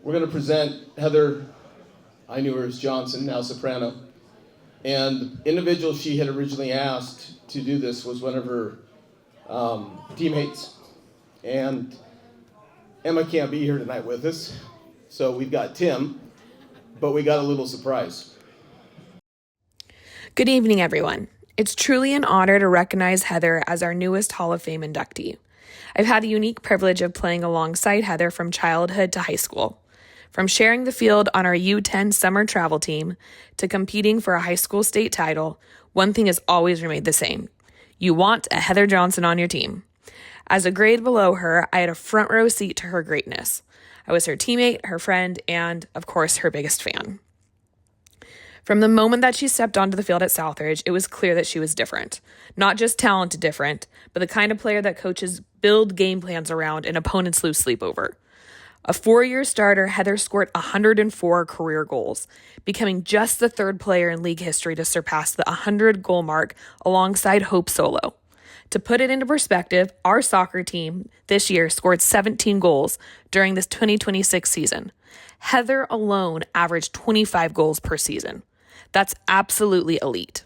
We're going to present Heather, I knew her as Johnson, now soprano. And the individual she had originally asked to do this was one of her teammates. And Emma can't be here tonight with us, so we've got Tim, but we got a little surprise. Good evening, everyone. It's truly an honor to recognize Heather as our newest Hall of Fame inductee. I've had the unique privilege of playing alongside Heather from childhood to high school. From sharing the field on our U10 summer travel team to competing for a high school state title, one thing has always remained the same. You want a Heather Johnson on your team. As a grade below her, I had a front row seat to her greatness. I was her teammate, her friend, and, of course, her biggest fan. From the moment that she stepped onto the field at Southridge, it was clear that she was different. Not just talented different, but the kind of player that coaches build game plans around and opponents lose sleep over. A 4-year starter, Heather scored 104 career goals, becoming just the third player in league history to surpass the 100-goal mark alongside Hope Solo. To put it into perspective, our soccer team this year scored 17 goals during this 2026 season. Heather alone averaged 25 goals per season. That's absolutely elite.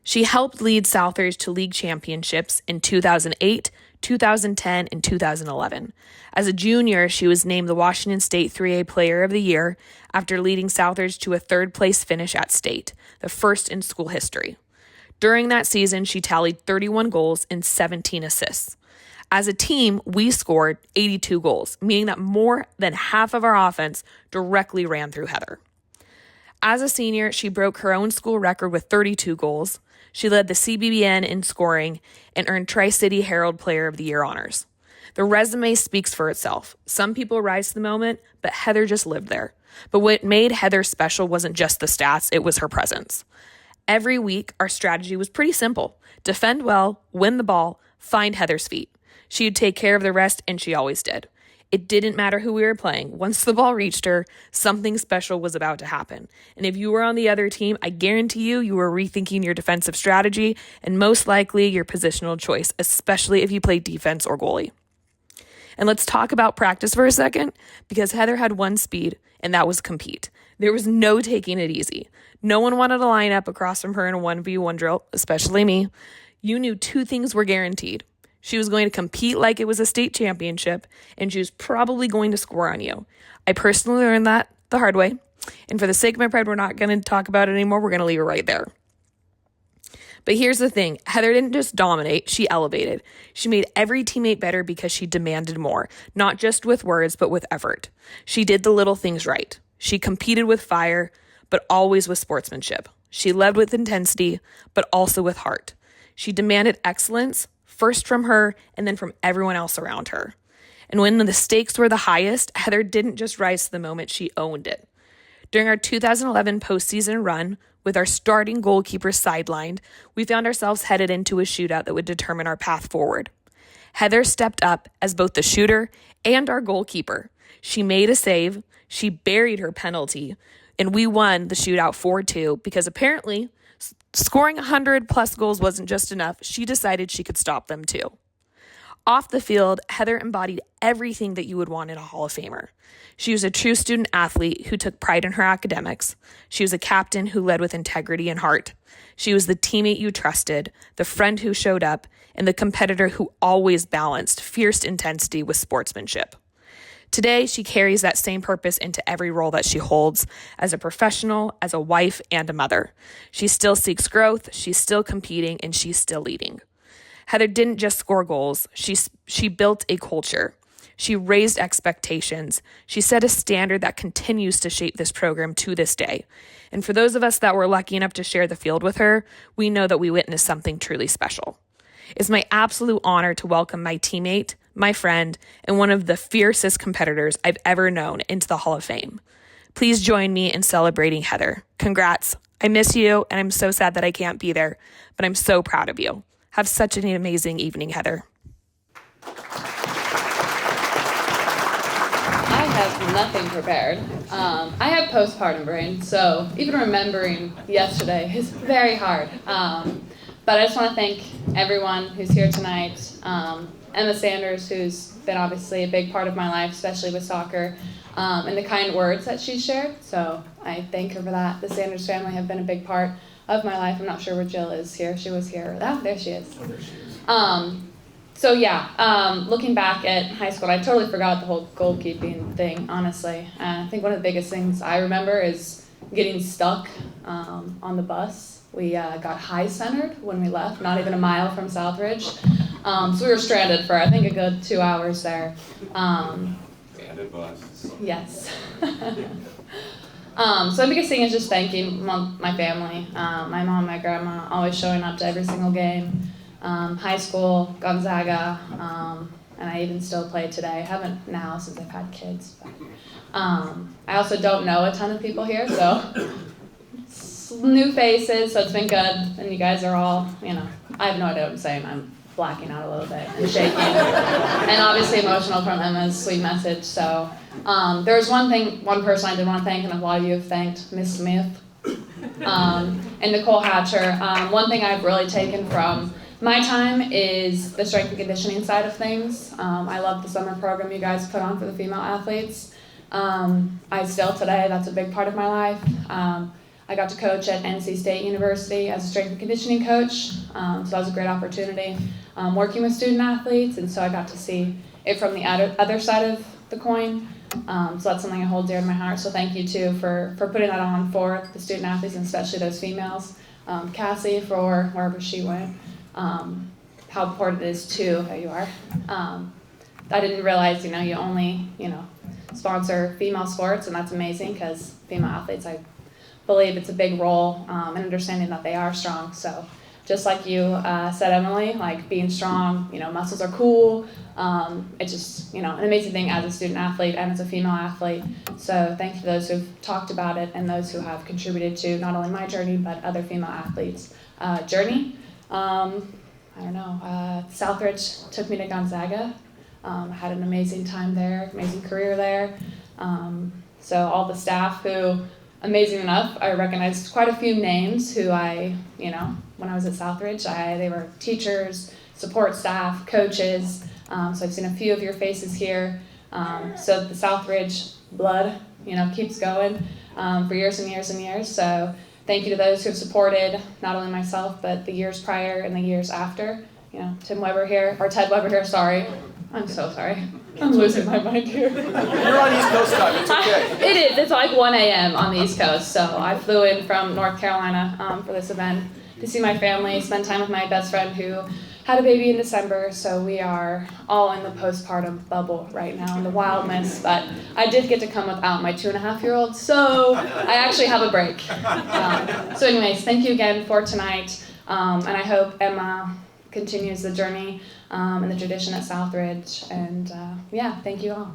She helped lead Southridge to league championships in 2008, 2010, and 2011. As a junior, she was named the Washington State 3A Player of the Year after leading Southridge to a third-place finish at state, the first in school history. During that season, she tallied 31 goals and 17 assists. As a team, we scored 82 goals, meaning that more than half of our offense directly ran through Heather. As a senior, she broke her own school record with 32 goals. She led the CBBN in scoring and earned Tri-City Herald Player of the Year honors. The resume speaks for itself. Some people rise to the moment, but Heather just lived there. But what made Heather special wasn't just the stats, it was her presence. Every week, our strategy was pretty simple. Defend well, win the ball, find Heather's feet. She would take care of the rest, and she always did. It didn't matter who we were playing. Once the ball reached her, something special was about to happen. And if you were on the other team, I guarantee you were rethinking your defensive strategy and most likely your positional choice, especially if you played defense or goalie. And let's talk about practice for a second, because Heather had one speed, and that was compete. There was no taking it easy. No one wanted to line up across from her in a 1v1 drill, especially me. You knew two things were guaranteed. She was going to compete like it was a state championship, and she was probably going to score on you. I personally learned that the hard way, and for the sake of my pride, we're not going to talk about it anymore. We're going to leave it right there. But here's the thing. Heather didn't just dominate, she elevated. She made every teammate better because she demanded more, not just with words, but with effort. She did the little things right. She competed with fire, but always with sportsmanship. She led with intensity, but also with heart. She demanded excellence, first from her and then from everyone else around her. And when the stakes were the highest, Heather didn't just rise to the moment, she owned it. During our 2011 postseason run, with our starting goalkeeper sidelined, we found ourselves headed into a shootout that would determine our path forward. Heather stepped up as both the shooter and our goalkeeper. She made a save, she buried her penalty, and we won the shootout 4-2 because apparently scoring 100-plus goals wasn't just enough. She decided she could stop them too. Off the field, Heather embodied everything that you would want in a Hall of Famer. She was a true student athlete who took pride in her academics. She was a captain who led with integrity and heart. She was the teammate you trusted, the friend who showed up, and the competitor who always balanced fierce intensity with sportsmanship. Today, she carries that same purpose into every role that she holds as a professional, as a wife, and a mother. She still seeks growth, she's still competing, and she's still leading. Heather didn't just score goals, she built a culture. She raised expectations. She set a standard that continues to shape this program to this day. And for those of us that were lucky enough to share the field with her, we know that we witnessed something truly special. It's my absolute honor to welcome my teammate, my friend, and one of the fiercest competitors I've ever known into the Hall of Fame. Please join me in celebrating Heather. Congrats. I miss you, and I'm so sad that I can't be there, but I'm so proud of you. Have such an amazing evening, Heather. I have nothing prepared. I have postpartum brain, so even remembering yesterday is very hard. But I just want to thank everyone who's here tonight. Emma Sanders, who's been obviously a big part of my life, especially with soccer, and the kind words that she shared. So I thank her for that. The Sanders family have been a big part of my life. I'm not sure where Jill is here. She was here. Ah, there she is. Oh, there she is. So yeah, looking back at high school, I totally forgot the whole goalkeeping thing, honestly. I think one of the biggest things I remember is getting stuck on the bus. We got high-centered when we left, not even a mile from Southridge. So we were stranded for, I think, a good 2 hours there. Stranded bus. Yes. So the biggest thing is just thanking my family, my mom, my grandma, always showing up to every single game. High school, Gonzaga, and I even still play today. I haven't now since I've had kids. But, I also don't know a ton of people here, so new faces, so it's been good. And you guys are all, I have no idea what I'm saying. I'm blacking out a little bit and shaking. And obviously emotional from Emma's sweet message. So there was one person I did want to thank, and a lot of you have thanked, Miss Smith and Nicole Hatcher. One thing I've really taken from my time is the strength and conditioning side of things. I love the summer program you guys put on for the female athletes. I still today, that's a big part of my life. I got to coach at NC State University as a strength and conditioning coach, so that was a great opportunity. Working with student athletes, and so I got to see it from the other side of the coin. So that's something I hold dear to my heart. So thank you too for putting that on for the student athletes, and especially those females. Cassie for wherever she went. How important it is too, how you are. I didn't realize, you only, sponsor female sports, and that's amazing because female athletes, I believe it's a big role in understanding that they are strong. So just like you said, Emily, like being strong, muscles are cool. It's just, an amazing thing as a student athlete and as a female athlete. So thank you to those who've talked about it and those who have contributed to not only my journey, but other female athletes' journey. I don't know, Southridge took me to Gonzaga. I had an amazing time there, amazing career there. So all the staff who, amazing enough, I recognized quite a few names who when I was at Southridge, they were teachers, support staff, coaches. So I've seen a few of your faces here. So the Southridge blood, keeps going for years and years and years. So thank you to those who have supported not only myself, but the years prior and the years after. Ted Weber here, sorry. I'm so sorry. I'm losing my mind here. You're on East Coast time, it's okay. It is, it's like 1 a.m. on the East Coast, so I flew in from North Carolina for this event to see my family, spend time with my best friend who had a baby in December, so we are all in the postpartum bubble right now, in the wildness, but I did get to come without my 2.5-year-old, so I actually have a break. So anyways, thank you again for tonight, and I hope Emma continues the journey and the tradition at Southridge, and thank you all.